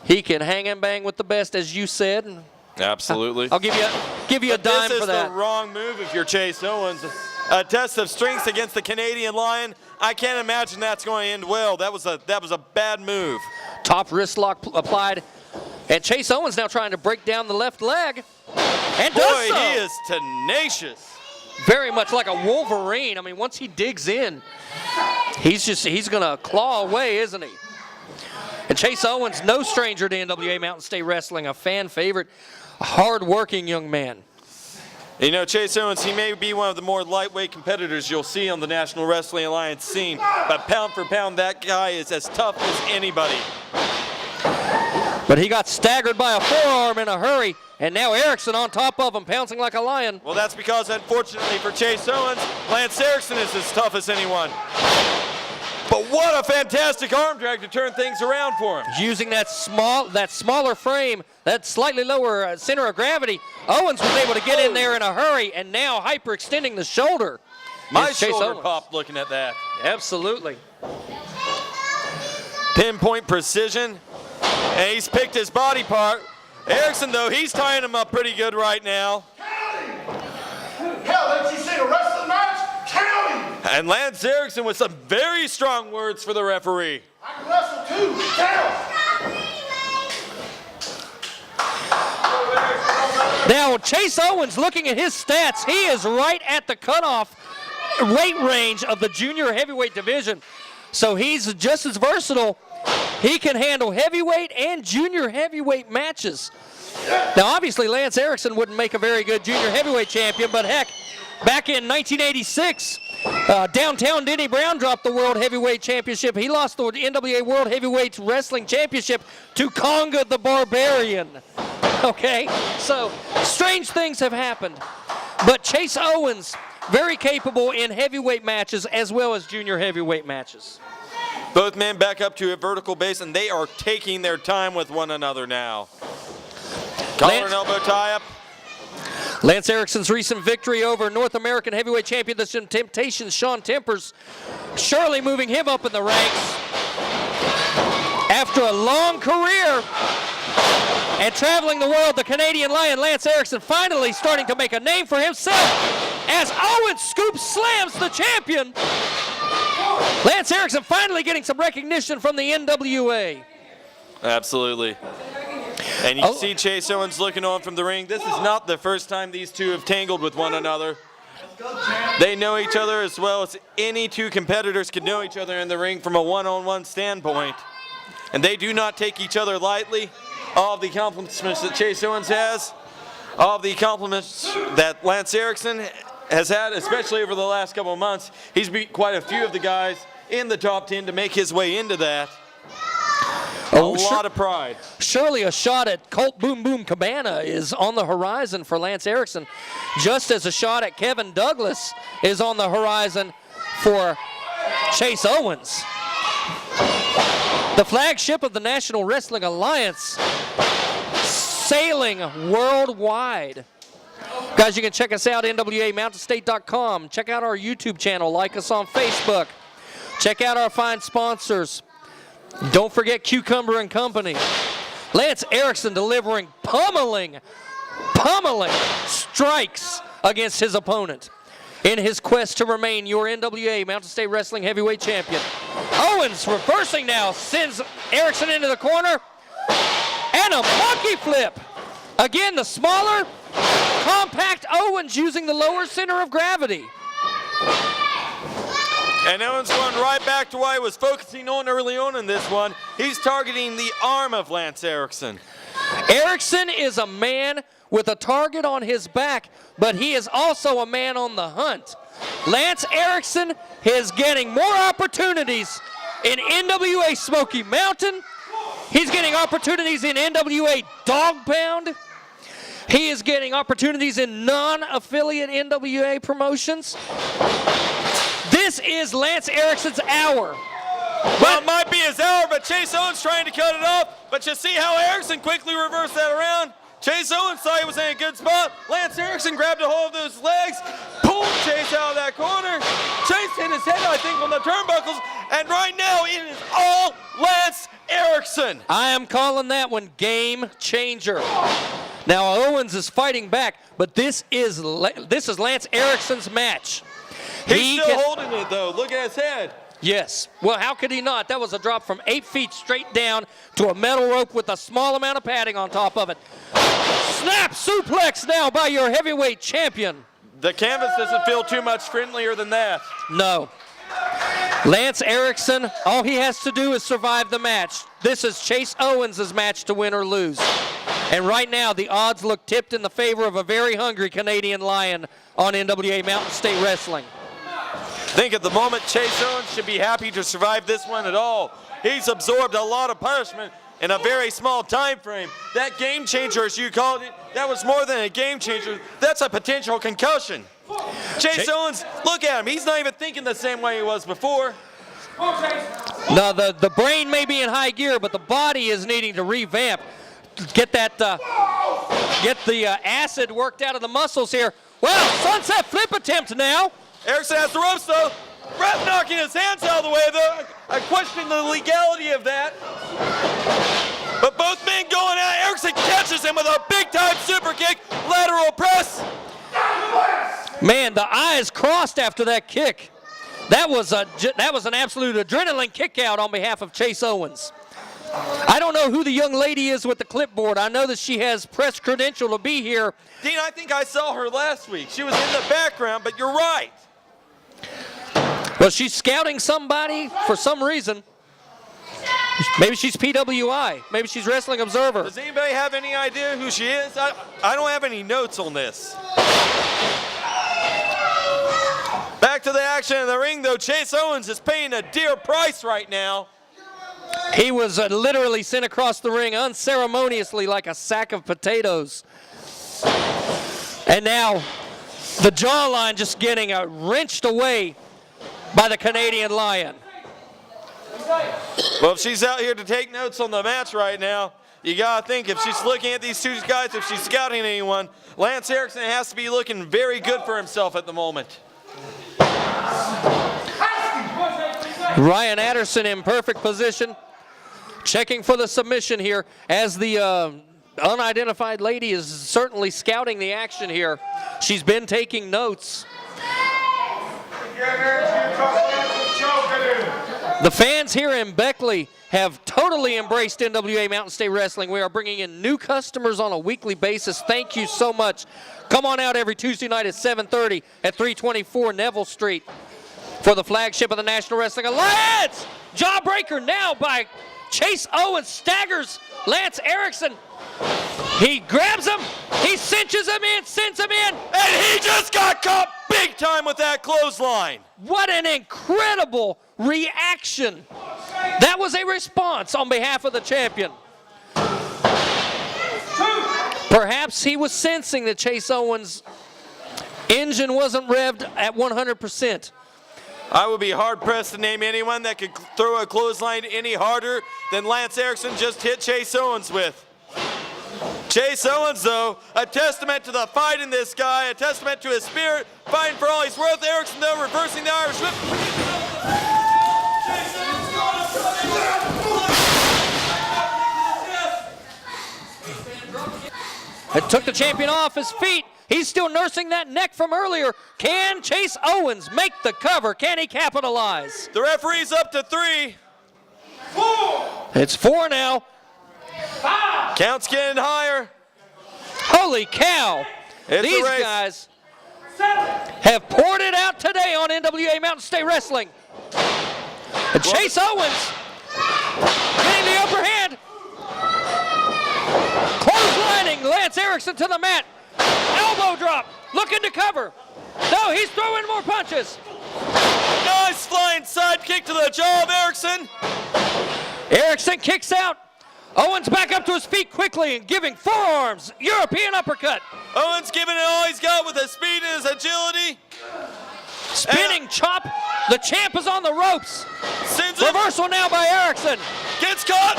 He can hang and bang with the best, as you said. Absolutely. I'll give you a dime for that. This is the wrong move if you're Chase Owens. A test of strength against the Canadian Lion. I can't imagine that's going to end well. That was a bad move. Top wrist lock applied. And Chase Owens now trying to break down the left leg. And does so. Boy, he is tenacious. Very much like a Wolverine. I mean, once he digs in, he's going to claw away, isn't he? And Chase Owens, no stranger to NWA Mountain State Wrestling, a fan favorite, a hard-working young man. You know, Chase Owens, he may be one of the more lightweight competitors you'll see on the National Wrestling Alliance scene, but pound for pound, that guy is as tough as anybody. But he got staggered by a forearm in a hurry, and now Erickson on top of him, pouncing like a lion. Well, that's because, unfortunately for Chase Owens, Lance Erickson is as tough as anyone. But what a fantastic arm drag to turn things around for him. Using that smaller frame, that slightly lower center of gravity, Owens was able to get in there in a hurry, and now hyperextending the shoulder. My shoulder popped looking at that. Absolutely. Pinpoint precision, and he's picked his body part. Erickson, though, he's tying him up pretty good right now. Hell, haven't you seen a wrestling match? Count him! And Lance Erickson with some very strong words for the referee. I can wrestle too. Count! Now, Chase Owens, looking at his stats, he is right at the cutoff weight range of the junior heavyweight division. So he's just as versatile. He can handle heavyweight and junior heavyweight matches. Now, obviously, Lance Erickson wouldn't make a very good junior heavyweight champion, but heck, back in 1986, downtown Denny Brown dropped the World Heavyweight Championship. He lost the NWA World Heavyweight Wrestling Championship to Conga the Barbarian. Okay, so strange things have happened. But Chase Owens, very capable in heavyweight matches as well as junior heavyweight matches. Both men back up to a vertical base, and they are taking their time with one another now. Collar and elbow tie-up. Lance Erickson's recent victory over North American Heavyweight Champion, the Temptations, Sean Tempers, surely moving him up in the ranks. After a long career, And traveling the world, the Canadian Lion, Lance Erickson, finally starting to make a name for himself as Owens Scoop slams the champion. Lance Erickson finally getting some recognition from the NWA. Absolutely. And you see Chase Owens looking on from the ring. This is not the first time these two have tangled with one another. They know each other as well as any two competitors can know each other in the ring from a one-on-one standpoint. And they do not take each other lightly. All of the accomplishments that Chase Owens has, all of the accomplishments that Lance Erickson has had, especially over the last couple of months. He's beat quite a few of the guys in the top 10 to make his way into that. A lot of pride. Surely a shot at Colt Boom Boom Cabana is on the horizon for Lance Erickson, just as a shot at Kevin Douglas is on the horizon for Chase Owens. The flagship of the National Wrestling Alliance, sailing worldwide. Guys, you can check us out, NWAMountainState.com. Check out our YouTube channel. Like us on Facebook. Check out our fine sponsors. Don't forget Cucumber and Company. Lance Erickson delivering pummeling strikes against his opponent in his quest to remain your NWA Mountain State Wrestling Heavyweight Champion. Owens reversing now, sends Erickson into the corner, and a monkey flip. Again, the smaller, compact Owens using the lower center of gravity. And Owens going right back to what he was focusing on early on in this one. He's targeting the arm of Lance Erickson. Erickson is a man with a target on his back, but he is also a man on the hunt. Lance Erickson is getting more opportunities in NWA Smoky Mountain. He's getting opportunities in NWA Dog Pound. He is getting opportunities in non-affiliate NWA promotions. This is Lance Erickson's hour. Well, it might be his hour, but Chase Owens trying to cut it off. But you see how Erickson quickly reversed that around? Chase Owens thought he was in a good spot. Lance Erickson grabbed a hold of those legs, pulled Chase out of that corner. Chase hit his head, I think, on the turnbuckles. And right now, it is all Lance Erickson. I am calling that one game changer. Now, Owens is fighting back, but this is Lance Erickson's match. He's still holding it, though. Look at his head. Yes. Well, how could he not? That was a drop from 8 feet straight down to a metal rope with a small amount of padding on top of it. Snap suplex now by your heavyweight champion. The canvas doesn't feel too much friendlier than that. No. Lance Erickson, all he has to do is survive the match. This is Chase Owens' match to win or lose. And right now, the odds look tipped in the favor of a very hungry Canadian Lion on NWA Mountain State Wrestling. I think at the moment, Chase Owens should be happy to survive this one at all. He's absorbed a lot of punishment in a very small time frame. That game changer, as you called it, that was more than a game changer. That's a potential concussion. Chase Owens, look at him. He's not even thinking the same way he was before. No, the brain may be in high gear, but the body is needing to revamp. Get that, get the acid worked out of the muscles here. Well, sunset flip attempt now. Erickson has the ropes, though. Ref knocking his hands out of the way, though. I question the legality of that. But both men going at it. Erickson catches him with a big-time super kick, lateral press. Man, the eyes crossed after that kick. That was an absolute adrenaline kick out on behalf of Chase Owens. I don't know who the young lady is with the clipboard. I know that she has press credential to be here. Dean, I think I saw her last week. She was in the background, but you're right. Well, she's scouting somebody for some reason. Maybe she's PWI. Maybe she's Wrestling Observer. Does anybody have any idea who she is? I don't have any notes on this. Back to the action in the ring, though. Chase Owens is paying a dear price right now. He was literally sent across the ring unceremoniously like a sack of potatoes. And now the jawline just getting wrenched away by the Canadian Lion. Well, if she's out here to take notes on the match right now, you got to think if she's looking at these two guys, if she's scouting anyone, Lance Erickson has to be looking very good for himself at the moment. Ryan Anderson in perfect position, checking for the submission here as the unidentified lady is certainly scouting the action here. She's been taking notes. The fans here in Beckley have totally embraced NWA Mountain State Wrestling. We are bringing in new customers on a weekly basis. Thank you so much. Come on out every Tuesday night at 7:30 at 324 Neville Street for the flagship of the National Wrestling Alliance. Jawbreaker now by Chase Owens, staggers Lance Erickson. He grabs him, he cinches him in, sends him in. And he just got caught big time with that clothesline. What an incredible reaction. That was a response on behalf of the champion. Perhaps he was sensing that Chase Owens' engine wasn't revved at 100%. I would be hard-pressed to name anyone that could throw a clothesline any harder than Lance Erickson just hit Chase Owens with. Chase Owens, though, a testament to the fight in this guy, a testament to his spirit, fighting for all he's worth. Erickson, though, reversing the Irish whip. It took the champion off his feet. He's still nursing that neck from earlier. Can Chase Owens make the cover? Can he capitalize? The referee's up to 3. It's 4 now. Count's getting higher. Holy cow. It's These a race. guys have poured it out today on NWA Mountain State Wrestling. And Chase Owens getting the upper hand. Clotheslining Lance Erickson to the mat. Elbow drop, looking to cover. No, he's throwing more punches. Nice flying side kick to the jaw of Erickson. Erickson kicks out. Owens back up to his feet quickly and giving forearms, European uppercut. Owens giving it all he's got with his speed and his agility. Spinning chop. The champ is on the ropes. Sends it. Reversal now by Erickson. Gets caught.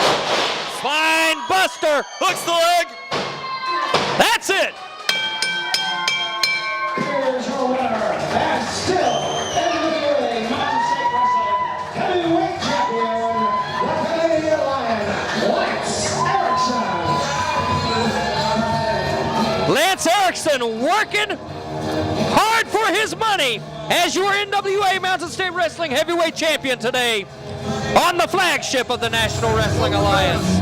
Spine buster. Hooks the leg. That's it. Here's your winner, and still NWA Mountain State Wrestling Heavyweight Champion, the Canadian Lion, Lance Erickson. Lance Erickson working hard for his money as your NWA Mountain State Wrestling Heavyweight Champion today on the flagship of the National Wrestling Alliance.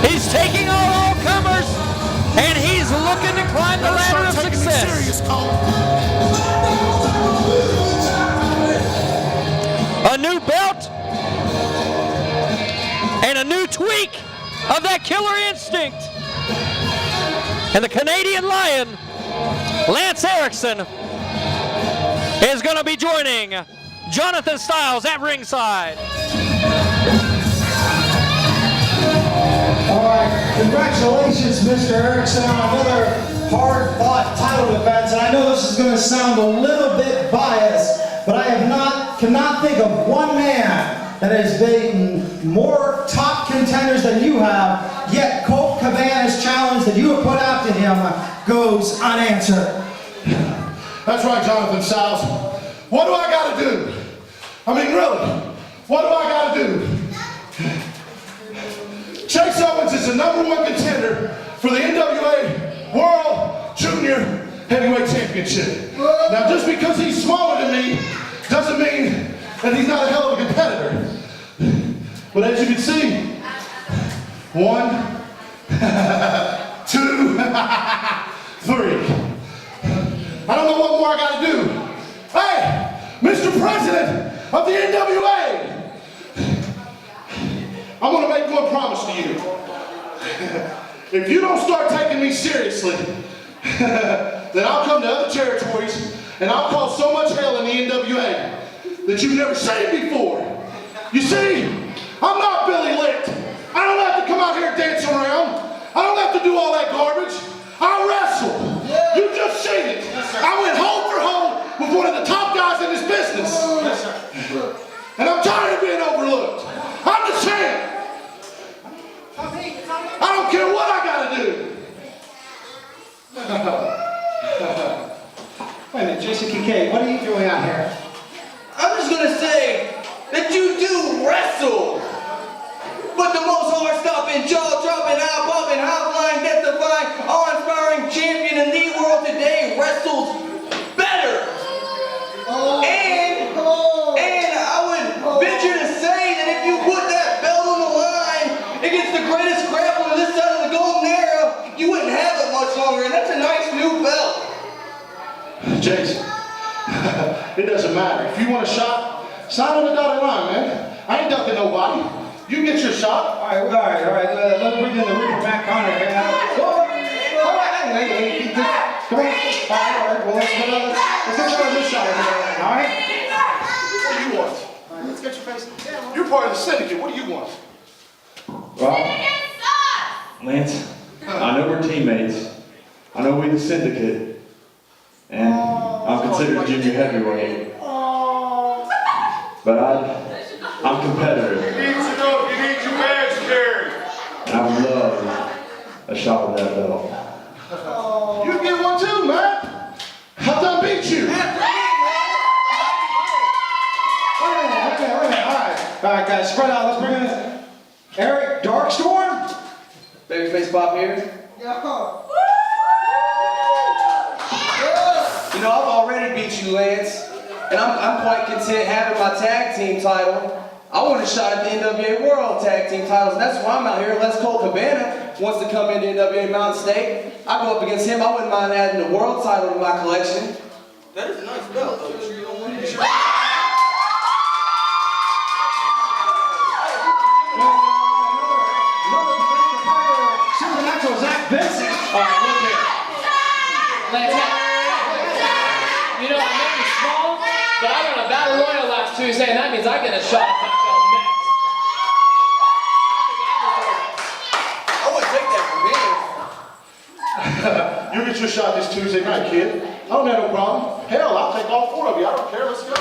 He's taking on all comers, and he's looking to climb the ladder of success. A new belt and a new tweak of that killer instinct. And the Canadian Lion, Lance Erickson, is going to be joining Jonathan Styles at ringside. All right, congratulations, Mr. Erickson, on another hard-fought title defense. And I know this is going to sound a little bit biased, but I cannot think of one man that has beaten more top contenders than you have, yet Colt Cabana's challenge that you have put out to him goes unanswered. That's right, Jonathan Styles. What do I gotta do? I mean, really, what do I gotta do? Chase Owens is the #1 contender for the NWA World Junior Heavyweight Championship. Now, just because he's smaller than me doesn't mean that he's not a hell of a competitor. But as you can see, 1, 2, 3. I don't know what more I gotta do. Hey, Mr. President of the NWA, I want to make one promise to you. If you don't start taking me seriously, then I'll come to other territories and I'll cause so much hell in the NWA that you've never seen before. You see, I'm not Billy Litt. I don't have to come out here and dance around. I don't have to do all that garbage. I wrestle. You just seen it. I went hole for hole with one of the top guys in this business. And I'm tired of being overlooked. I'm the champ. I don't care what I gotta do. Wait a minute, Jason Kincaid, what are you doing out here? I'm just gonna say that you do wrestle, but the most hard-stopping, jaw-dropping Jason, it doesn't matter. If you want a shot, sign on the dotted line, man. I ain't ducking nobody. You get your shot. All right. Let's bring in the Reaper Matt Connor. All right, hey, come on. All right, well, let's get you on this side here, all right? What do you want? All right, let's get your face. You're part of the syndicate. What do you want? Well, Lance, I know we're teammates. I know we're the syndicate. And I'm considered junior heavyweight. But I'm competitive. You need to know if you need your bags carried. And I would love a shot of that belt. You get one too, man. I done beat you. Wait a minute. All right, guys, spread out. Let's bring in Eric Darkstorm. Babyface Bob here. You know, I've already beat you, Lance, and I'm quite content having my tag team title. I want a shot at the NWA World Tag Team titles, and that's why I'm out here. Unless Colt Cabana wants to come into NWA Mountain State, I go up against him. I wouldn't mind adding the world title to my collection. That is a nice belt, though. You don't want to Supernatural Zach Vincent. All right, look here. Lance, you know, I may be small, but I won a battle royal last Tuesday, and that means I get a shot at that belt next. I wouldn't take that from him. You get your shot this Tuesday night, kid. I don't have no problem. Hell, I'll take all 4 of you. I don't care. Let's go.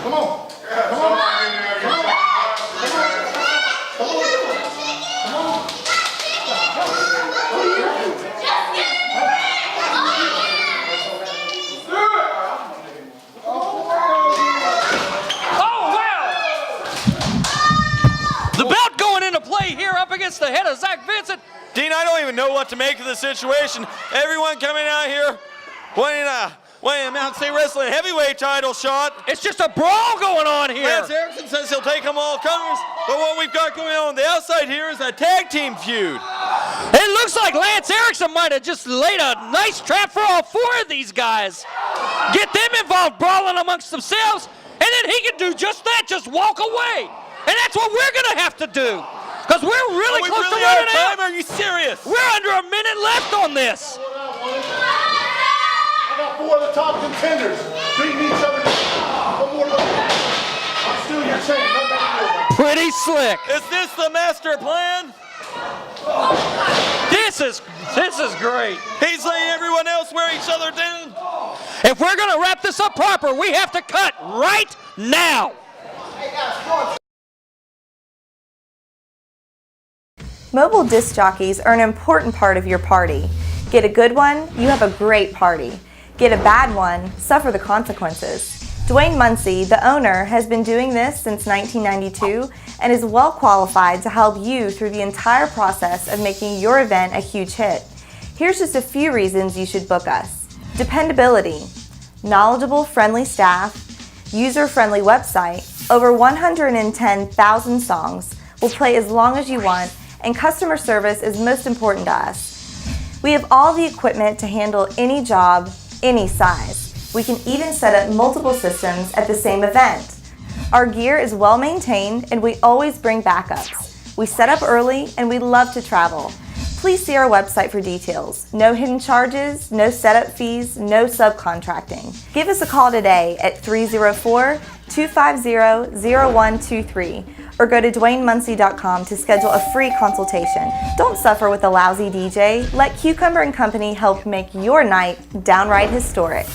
Come on. Against the head of Zach Vincent. Dean, I don't even know what to make of the situation. Everyone coming out here wanting a Mountain State Wrestling heavyweight title shot. It's just a brawl going on here. Lance Erickson says he'll take them all comers, but what we've got going on the outside here is a tag team feud. It looks like Lance Erickson might have just laid a nice trap for all 4 of these guys. Get them involved brawling amongst themselves, and then he can do just that, just walk away. And that's what we're going to have to do. Because we're really close to running out. Are you serious? We're under a minute left on this. I got 4 of the top contenders beating each other. One more look. I'm still your chain. Pretty slick. Is this the master plan? This is great. He's letting everyone else wear each other down. If we're going to wrap this up proper, we have to cut right now. Mobile disc jockeys are an important part of your party. Get a good one, you have a great party. Get a bad one, suffer the consequences. Dwayne Muncie, the owner, has been doing this since 1992 and is well qualified to help you through the entire process of making your event a huge hit. Here's just a few reasons you should book us. Dependability, knowledgeable, friendly staff, user-friendly website, over 110,000 songs, will play as long as you want, and customer service is most important to us. We have all the equipment to handle any job, any size. We can even set up multiple systems at the same event. Our gear is well maintained and we always bring backups. We set up early and we love to travel. Please see our website for details. No hidden charges, no setup fees, no subcontracting. Give us a call today at 304-250-0123 or go to DwayneMuncie.com to schedule a free consultation. Don't suffer with a lousy DJ. Let Cucumber & Company help make your night downright historic.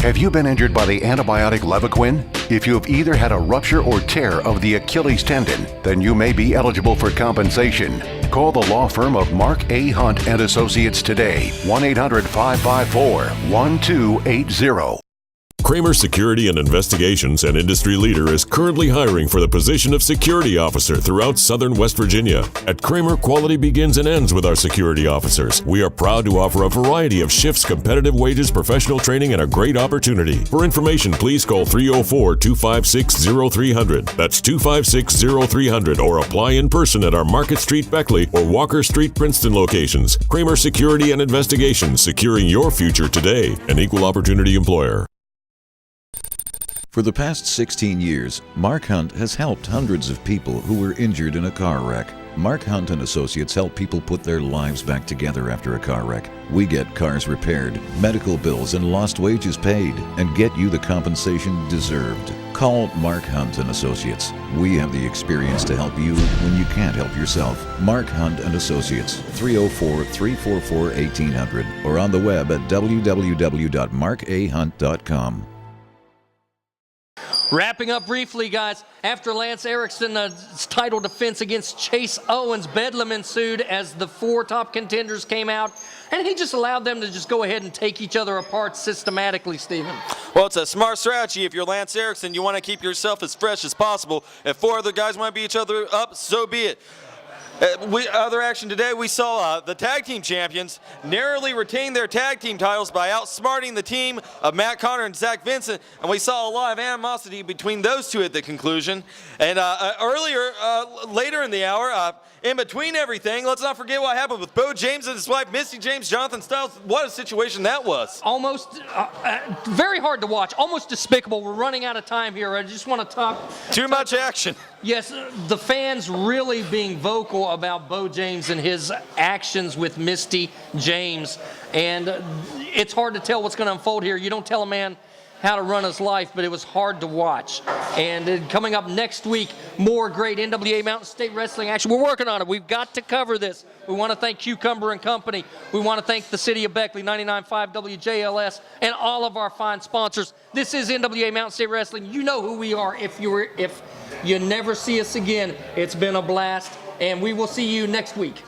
Have you been injured by the antibiotic Levaquin? If you have either had a rupture or tear of the Achilles tendon, then you may be eligible for compensation. Call the law firm of Mark A. Hunt and Associates today, 1-800-554-1280. Kramer Security and Investigations, an industry leader, is currently hiring for the position of security officer throughout southern West Virginia. At Kramer, quality begins and ends with our security officers. We are proud to offer a variety of shifts, competitive wages, professional training, and a great opportunity. For information, please call 304-256-0300. That's 256-0300, or apply in person at our Market Street Beckley or Walker Street Princeton locations. Kramer Security and Investigations, securing your future today. An equal opportunity employer. For the past 16 years, Mark Hunt has helped hundreds of people who were injured in a car wreck. Mark Hunt and Associates help people put their lives back together after a car wreck. We get cars repaired, medical bills and lost wages paid, and get you the compensation deserved. Call Mark Hunt and Associates. We have the experience to help you when you can't help yourself. Mark Hunt and Associates, 304-344-1800, or on the web at www.markahunt.com. Wrapping up briefly, guys, after Lance Erickson's title defense against Chase Owens, bedlam ensued as the 4 top contenders came out, and he just allowed them to just go ahead and take each other apart systematically, Stephen. Well, it's a smart strategy. If you're Lance Erickson, you want to keep yourself as fresh as possible. If 4 other guys want to beat each other up, so be it. Other action today, we saw the tag team champions narrowly retain their tag team titles by outsmarting the team of Matt Connor and Zach Vincent, and we saw a lot of animosity between those two at the conclusion. And later in the hour, in between everything, let's not forget what happened with Bo James and his wife, Misty James, Jonathan Styles. What a situation that was. Almost very hard to watch, almost despicable. We're running out of time here. I just want to talk. Too much action. Yes, the fans really being vocal about Bo James and his actions with Misty James. And it's hard to tell what's going to unfold here. You don't tell a man how to run his life, but it was hard to watch. And coming up next week, more great NWA Mountain State Wrestling action. We're working on it. We've got to cover this. We want to thank Cucumber and Company. We want to thank the City of Beckley, 99.5 WJLS, and all of our fine sponsors. This is NWA Mountain State Wrestling. You know who we are. If you never see us again, it's been a blast, and we will see you next week.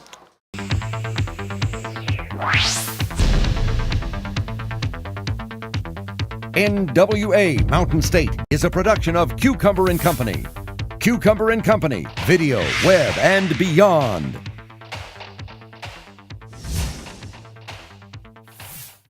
NWA Mountain State is a production of Cucumber and Company. Cucumber and Company, video, web, and beyond.